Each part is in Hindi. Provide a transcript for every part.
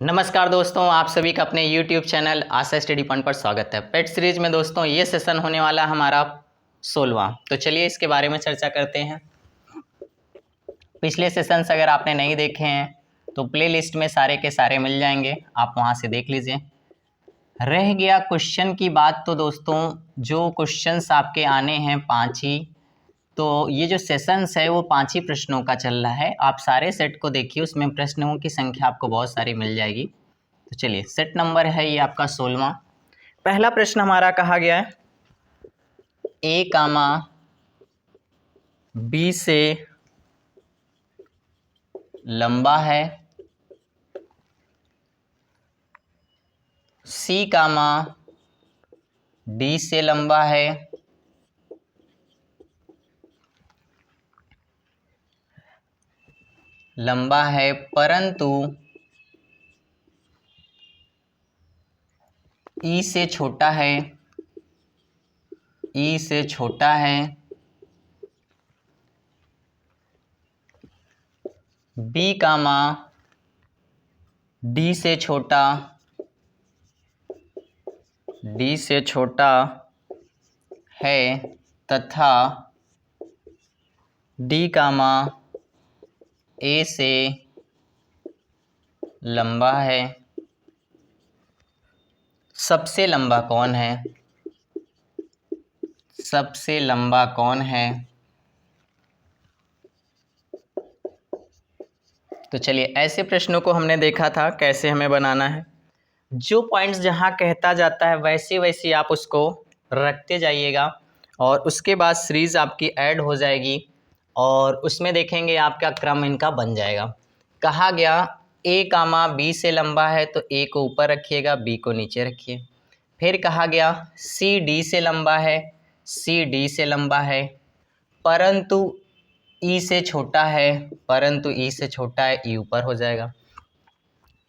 नमस्कार दोस्तों, आप सभी का अपने YouTube चैनल आशा स्टडी पॉइंट पर स्वागत है। पेट सीरीज में दोस्तों ये सेशन होने वाला हमारा 16वां। तो चलिए इसके बारे में चर्चा करते हैं। पिछले सेशंस अगर आपने नहीं देखे हैं तो प्ले लिस्ट में सारे के सारे मिल जाएंगे, आप वहाँ से देख लीजिए। रह गया क्वेश्चन की बात, तो दोस्तों जो क्वेश्चंस आपके आने हैं 5 ही, तो ये जो सेशंस है वो 5 ही प्रश्नों का चल रहा है। आप सारे सेट को देखिए, उसमें प्रश्नों की संख्या आपको बहुत सारी मिल जाएगी। तो चलिए, सेट नंबर है ये आपका 16वां। पहला प्रश्न हमारा कहा गया है ए कामा बी से लंबा है, सी कामा डी से लंबा है, परंतु ई से छोटा है, बी कामा डी से छोटा है तथा डी कामा ए से लंबा है। सबसे लंबा कौन है? तो चलिए, ऐसे प्रश्नों को हमने देखा था कैसे हमें बनाना है। जो पॉइंट्स जहाँ कहता जाता है वैसे वैसे आप उसको रखते जाइएगा और उसके बाद सीरीज आपकी ऐड हो जाएगी और उसमें देखेंगे आपका क्रम इनका बन जाएगा। कहा गया ए कामा बी से लंबा है, तो ए को ऊपर रखिएगा, बी को नीचे रखिए। फिर कहा गया सी डी से लंबा है, परंतु ई से छोटा है, ई ऊपर हो जाएगा।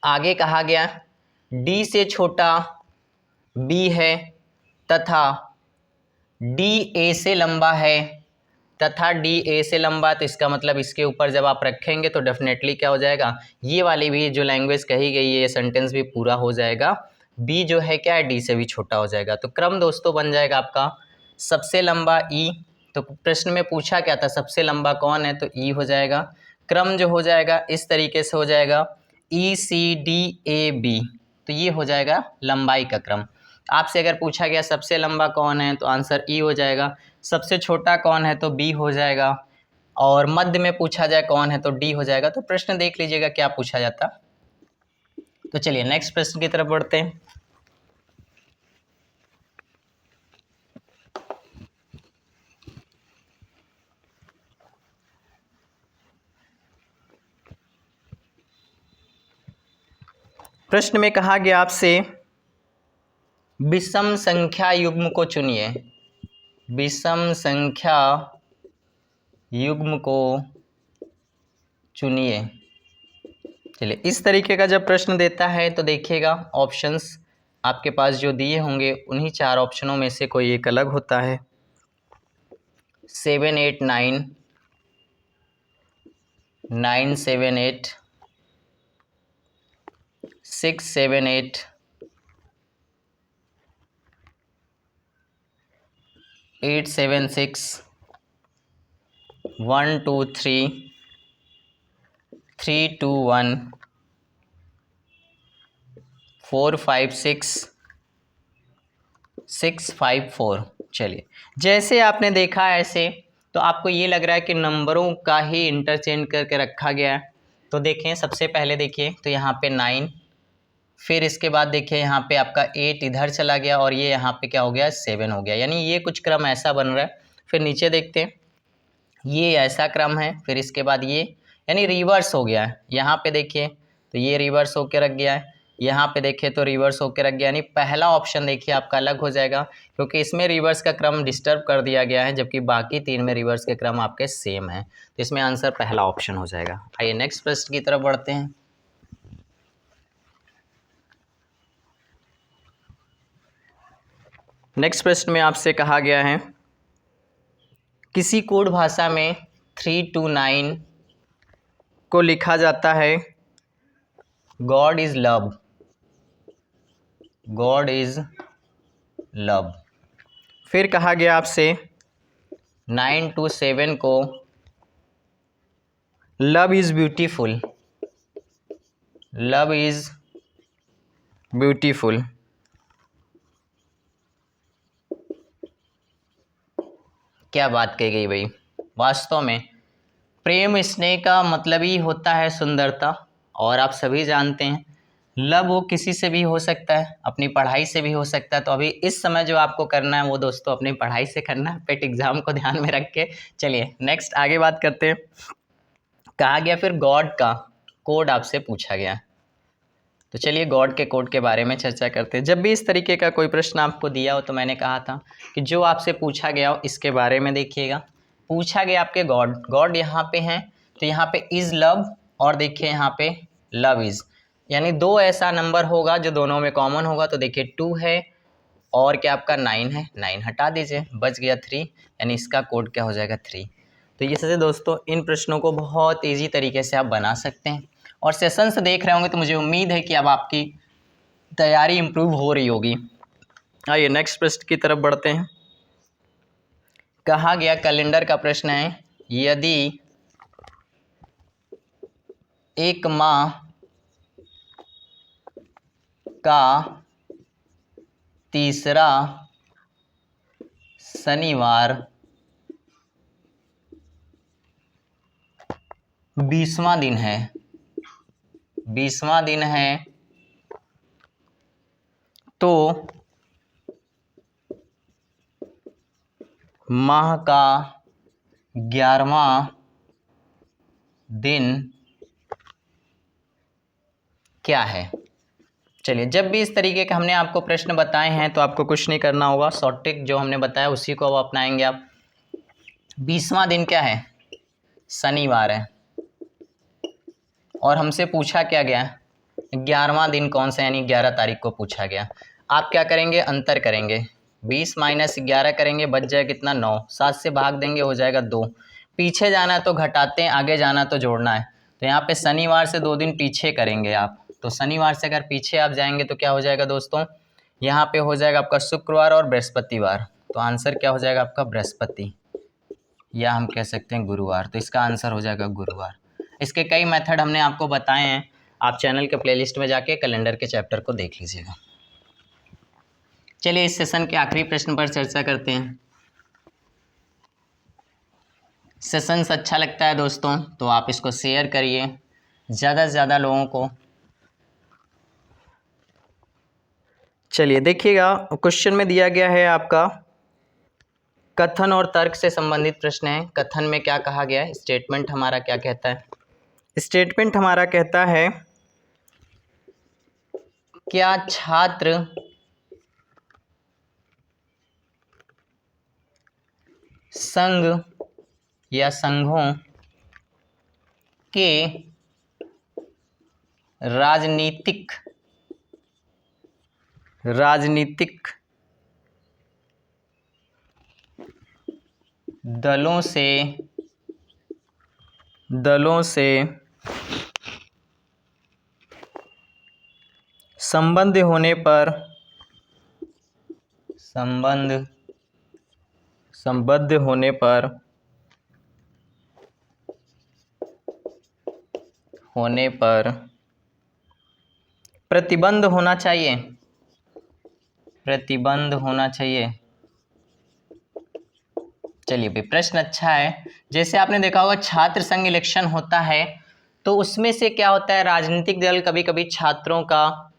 आगे कहा गया डी से छोटा बी है तथा डी ए से लंबा है, तो इसका मतलब इसके ऊपर जब आप रखेंगे तो डेफिनेटली क्या हो जाएगा, ये वाली भी जो लैंग्वेज कही गई है ये सेंटेंस भी पूरा हो जाएगा। बी जो है क्या है, डी से भी छोटा हो जाएगा। तो क्रम दोस्तों बन जाएगा आपका सबसे लंबा ई। तो प्रश्न में पूछा क्या था, सबसे लंबा कौन है, तो ई हो जाएगा। क्रम जो हो जाएगा इस तरीके से हो जाएगा ई सी डी ए बी, तो ये हो जाएगा लंबाई का क्रम। आपसे अगर पूछा गया सबसे लंबा कौन है तो आंसर ई हो जाएगा, सबसे छोटा कौन है तो बी हो जाएगा, और मध्य में पूछा जाए कौन है तो डी हो जाएगा। तो प्रश्न देख लीजिएगा क्या पूछा जाता। तो चलिए नेक्स्ट प्रश्न की तरफ बढ़ते हैं। प्रश्न में कहा गया आपसे विषम संख्या युग्म को चुनिए। विषम संख्या युग्म को चुनिए। चलिए, इस तरीके का जब प्रश्न देता है तो देखिएगा ऑप्शंस आपके पास जो दिए होंगे उन्हीं 4 ऑप्शनों में से कोई एक अलग होता है। 7 8 9 9 7 8 6 7 8 8 7 6 1 2 3 3 2 1 4 5 6 6 5 4। चलिए, जैसे आपने देखा ऐसे तो आपको ये लग रहा है कि नंबरों का ही इंटरचेंज करके रखा गया है। तो देखें, सबसे पहले देखिए तो यहाँ पे 9, फिर इसके बाद देखिए यहाँ पे आपका 8 इधर चला गया और ये यहाँ पे क्या हो गया, 7 हो गया, यानी ये कुछ क्रम ऐसा बन रहा है। फिर नीचे देखते हैं, ये ऐसा क्रम है, फिर इसके बाद ये, यानी रिवर्स हो गया है। यहाँ पे देखिए तो ये रिवर्स होके रख गया है, यहाँ पे देखिए तो रिवर्स होके रख गया, यानी पहला ऑप्शन देखिए आपका अलग हो जाएगा क्योंकि इसमें रिवर्स का क्रम डिस्टर्ब कर दिया गया है, जबकि बाकी 3 में रिवर्स के क्रम आपके सेम है। तो इसमें आंसर पहला ऑप्शन हो जाएगा। आइए नेक्स्ट प्रश्न की तरफ बढ़ते हैं। नेक्स्ट प्रश्न में आपसे कहा गया है किसी कोड भाषा में 3 to 9 को लिखा जाता है God is love, God is love. फिर कहा गया आपसे 9 to 7 को love is beautiful, love is beautiful. क्या बात कही गई भाई। वास्तव में प्रेम स्नेह का मतलब ही होता है सुंदरता, और आप सभी जानते हैं लव वो किसी से भी हो सकता है, अपनी पढ़ाई से भी हो सकता है। तो अभी इस समय जो आपको करना है वो दोस्तों अपनी पढ़ाई से करना है, पेट एग्जाम को ध्यान में रख के। चलिए नेक्स्ट आगे बात करते हैं। कहा गया फिर गॉड का कोड आपसे पूछा गया, तो चलिए गॉड के कोड के बारे में चर्चा करते हैं। जब भी इस तरीके का कोई प्रश्न आपको दिया हो तो मैंने कहा था कि जो आपसे पूछा गया हो इसके बारे में देखिएगा। पूछा गया आपके गॉड, गॉड यहाँ पे हैं तो यहाँ पे इज़ लव, और देखिए यहाँ पे लव इज़, यानी दो ऐसा नंबर होगा जो दोनों में कॉमन होगा। तो देखिए 2 है और क्या आपका 9 है, 9 हटा दीजिए, बच गया 3, यानी इसका कोड क्या हो जाएगा 3। तो ये से दोस्तों इन प्रश्नों को बहुत ईजी तरीके से आप बना सकते हैं, और सेशंस देख रहे होंगे तो मुझे उम्मीद है कि अब आपकी तैयारी इम्प्रूव हो रही होगी। आइए नेक्स्ट प्रश्न की तरफ बढ़ते हैं। कहा गया कैलेंडर का प्रश्न है, यदि एक माह का तीसरा शनिवार 20वां दिन है, 20वां दिन है, तो माह का 11वां दिन क्या है। चलिए जब भी इस तरीके के हमने आपको प्रश्न बताए हैं तो आपको कुछ नहीं करना होगा, शॉर्ट ट्रिक जो हमने बताया उसी को अब अपनाएंगे आप। 20वां दिन क्या है, शनिवार है, और हमसे पूछा क्या गया 11वां दिन कौन सा, यानी 11 तारीख को पूछा गया। आप क्या करेंगे, अंतर करेंगे, 20 माइनस 11 करेंगे, बच जाए कितना 9, 7 से भाग देंगे हो जाएगा 2। पीछे जाना है तो घटाते हैं, आगे जाना तो जोड़ना है। तो यहाँ पे शनिवार से 2 दिन पीछे करेंगे आप, तो शनिवार से अगर पीछे आप जाएंगे तो क्या हो जाएगा दोस्तों, यहाँ पे हो जाएगा आपका शुक्रवार और बृहस्पतिवार। तो आंसर क्या हो जाएगा आपका बृहस्पति, या हम कह सकते हैं गुरुवार। तो इसका आंसर हो जाएगा गुरुवार। इसके कई मेथड हमने आपको बताए हैं, आप चैनल के प्लेलिस्ट में जाके कैलेंडर के चैप्टर को देख लीजिएगा। चलिए इस सेशन के आखिरी प्रश्न पर चर्चा करते हैं। सेशन अच्छा लगता है दोस्तों तो आप इसको शेयर करिए ज़्यादा से ज़्यादा लोगों को। चलिए देखिएगा क्वेश्चन में दिया गया है आपका कथन और तर्क से संबंधित प्रश्न है। कथन में क्या कहा गया है, स्टेटमेंट हमारा क्या कहता है, स्टेटमेंट हमारा कहता है क्या छात्र संघ या संघों के राजनीतिक दलों से संबंध होने पर प्रतिबंध होना चाहिए, चलिए भाई प्रश्न अच्छा है। जैसे आपने देखा होगा छात्र संघ इलेक्शन होता है तो उसमें से क्या होता है, राजनीतिक दल कभी कभी छात्रों का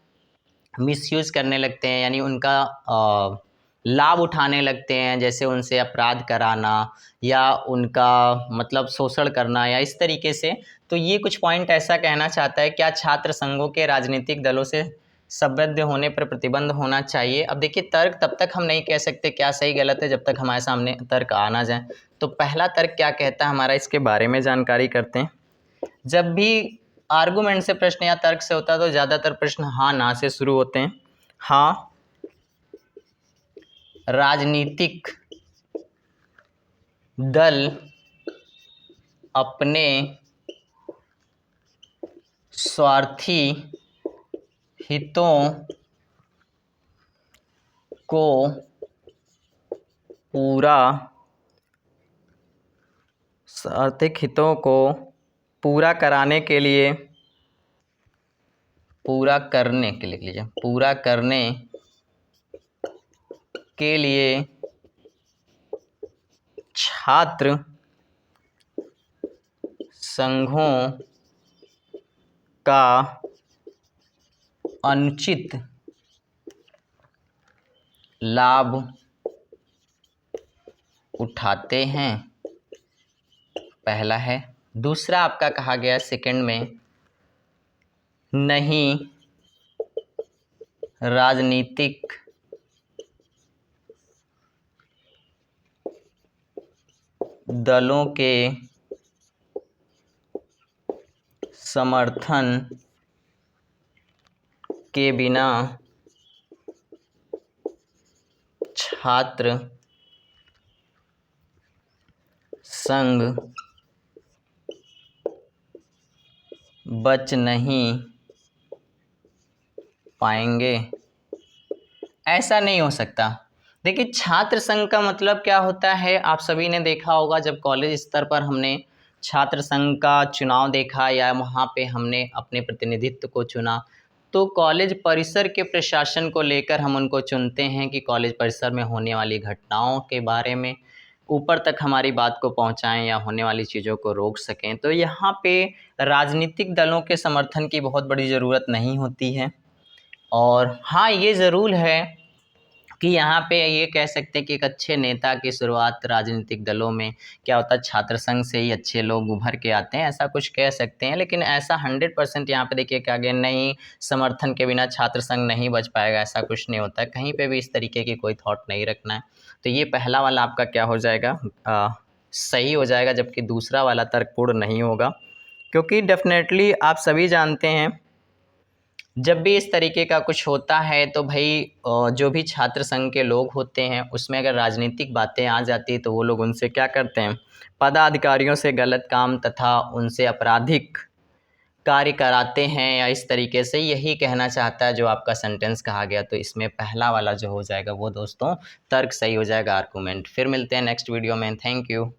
मिसयूज करने लगते हैं, यानी उनका लाभ उठाने लगते हैं, जैसे उनसे अपराध कराना या उनका मतलब शोषण करना या इस तरीके से। तो ये कुछ पॉइंट ऐसा कहना चाहता है क्या छात्र संघों के राजनीतिक दलों से संबद्ध होने पर प्रतिबंध होना चाहिए। अब देखिए तर्क तब तक हम नहीं कह सकते क्या सही गलत है जब तक हमारे सामने तर्क आ ना जाए। तो पहला तर्क क्या कहता है हमारा, इसके बारे में जानकारी करते हैं। जब भी आर्गुमेंट से प्रश्न या तर्क से होता है तो ज़्यादातर प्रश्न हाँ ना से शुरू होते हैं। हाँ राजनीतिक दल अपने स्वार्थी हितों को आर्थिक हितों को पूरा कराने के लिए, पूरा करने के लिए लिख लीजिए, पूरा करने के लिए छात्र संघों का अनुचित लाभ उठाते हैं, पहला है। दूसरा आपका कहा गया सेकंड में, नहीं राजनीतिक दलों के समर्थन के बिना छात्र संघ बच नहीं पाएंगे। ऐसा नहीं हो सकता। देखिए, छात्र संघ का मतलब क्या होता है, आप सभी ने देखा होगा जब कॉलेज स्तर पर हमने छात्र संघ का चुनाव देखा या वहाँ पे हमने अपने प्रतिनिधित्व को चुना, तो कॉलेज परिसर के प्रशासन को लेकर हम उनको चुनते हैं कि कॉलेज परिसर में होने वाली घटनाओं के बारे में ऊपर तक हमारी बात को पहुंचाएं या होने वाली चीज़ों को रोक सकें। तो यहाँ पे राजनीतिक दलों के समर्थन की बहुत बड़ी ज़रूरत नहीं होती है। और हाँ, ये ज़रूर है कि यहाँ पे ये कह सकते हैं कि एक अच्छे नेता की शुरुआत राजनीतिक दलों में क्या होता है, छात्र संघ से ही अच्छे लोग उभर के आते हैं, ऐसा कुछ कह सकते हैं। लेकिन ऐसा 100% यहाँ पे देखिए क्या आगे नहीं, समर्थन के बिना छात्र संघ नहीं बच पाएगा, ऐसा कुछ नहीं होता है। कहीं पे भी इस तरीके की कोई थॉट नहीं रखना है। तो ये पहला वाला आपका क्या हो जाएगा, सही हो जाएगा, जबकि दूसरा वाला तर्कपूर्ण नहीं होगा। क्योंकि डेफिनेटली आप सभी जानते हैं जब भी इस तरीके का कुछ होता है तो भाई जो भी छात्र संघ के लोग होते हैं उसमें अगर राजनीतिक बातें आ जाती तो वो लोग उनसे क्या करते हैं, पदाधिकारियों से गलत काम तथा उनसे आपराधिक कार्य कराते हैं, या इस तरीके से यही कहना चाहता है जो आपका सेंटेंस कहा गया। तो इसमें पहला वाला जो हो जाएगा वो दोस्तों तर्क सही हो जाएगा, आर्गूमेंट। फिर मिलते हैं नेक्स्ट वीडियो में। Thank you.